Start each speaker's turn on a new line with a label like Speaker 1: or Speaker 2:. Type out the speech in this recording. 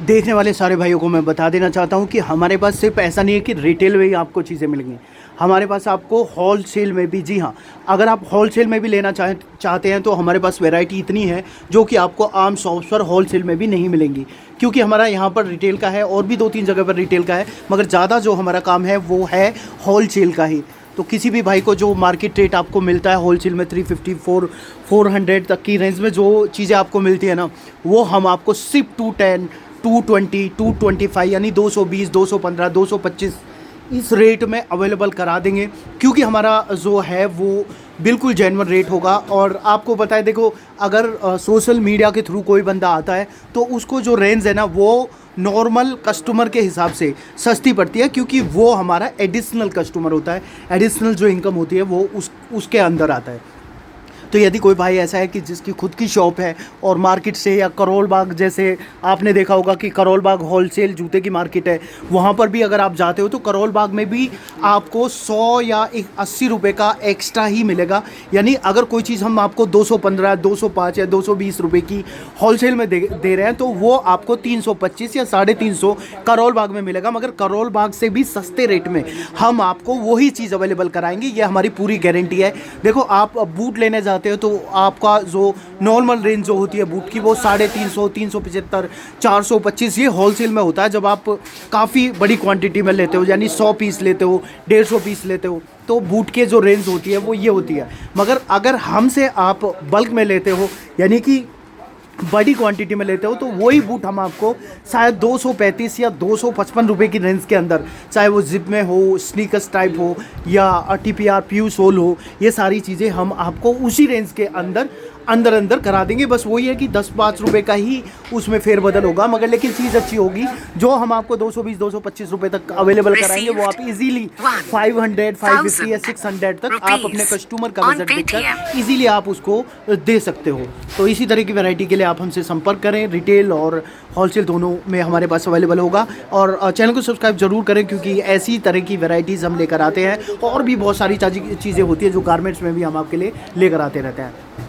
Speaker 1: देखने वाले सारे भाइयों को मैं बता देना चाहता हूँ कि हमारे पास सिर्फ ऐसा नहीं है कि रिटेल में ही आपको चीज़ें मिलेंगी, हमारे पास आपको होलसेल में भी, जी हाँ, अगर आप होलसेल में भी लेना चाहते हैं तो हमारे पास वैरायटी इतनी है जो कि आपको आम शॉप्स पर होलसेल में भी नहीं मिलेंगी, क्योंकि हमारा यहाँ पर रिटेल का है और भी 2-3 जगह पर रिटेल का है, मगर ज़्यादा जो हमारा काम है वो है होलसेल का ही। तो किसी भी भाई को जो मार्केट रेट आपको मिलता है होलसेल में 350 400 तक की रेंज में जो चीज़ें आपको मिलती है ना, वो हम आपको सिर्फ 210 220 225 यानी 220 215 225 इस रेट में अवेलेबल करा देंगे, क्योंकि हमारा जो है वो बिल्कुल जेन्युइन रेट होगा। और आपको पता है, देखो, अगर सोशल मीडिया के थ्रू कोई बंदा आता है तो उसको जो रेंज है ना वो नॉर्मल कस्टमर के हिसाब से सस्ती पड़ती है, क्योंकि वो हमारा एडिशनल कस्टमर होता है, एडिशनल जो इनकम होती है वो उसके अंदर आता है। तो यदि कोई भाई ऐसा है कि जिसकी खुद की शॉप है और मार्केट से, या करोल बाग जैसे आपने देखा होगा कि करोल बाग होलसेल जूते की मार्केट है, वहाँ पर भी अगर आप जाते हो तो करोल बाग में भी आपको 100 या 80 रुपये का एक्स्ट्रा ही मिलेगा। यानी अगर कोई चीज़ हम आपको 215 205 या 220 रुपये की होलसेल में दे रहे हैं तो वो आपको 325 या 350 करोल बाग में मिलेगा, मगर करोल बाग से भी सस्ते रेट में हम आपको वही चीज़ अवेलेबल कराएंगे, ये हमारी पूरी गारंटी है। देखो, आप बूट लेने जाते हो तो आपका जो नॉर्मल रेंज जो होती है बूट की वो 350 375 425 ये होलसेल में होता है। जब आप काफ़ी बड़ी क्वांटिटी में लेते हो, यानी 100 पीस लेते हो, 150 पीस लेते हो, तो बूट के जो रेंज होती है वो ये होती है। मगर अगर हमसे आप बल्क में लेते हो, यानी कि बड़ी क्वांटिटी में लेते हो, तो वही बूट हम आपको शायद 235 या 255 रुपये की रेंज के अंदर, चाहे वो जिप में हो, स्नीकर्स टाइप हो, या TPR प्यू सोल हो, ये सारी चीज़ें हम आपको उसी रेंज के अंदर करा देंगे। बस वही है कि 10-5 रुपये का ही उसमें फेरबदल होगा, मगर लेकिन चीज़ अच्छी होगी। जो हम आपको 220 225 रुपये तक अवेलेबल कराएंगे वो आप इजीली 500 550 या 600 तक आप अपने कस्टमर का बजट देखकर इजीली आप उसको दे सकते हो। तो इसी तरह की वैरायटी के लिए आप हमसे संपर्क करें, रिटेल और होलसेल दोनों में हमारे पास अवेलेबल होगा। और चैनल को सब्सक्राइब जरूर करें, क्योंकि ऐसी तरह की वैरायटीज़ हम लेकर आते हैं, और भी बहुत सारी चीज़ें होती है जो गारमेंट्स में भी हम आपके लिए लेकर आते रहते हैं।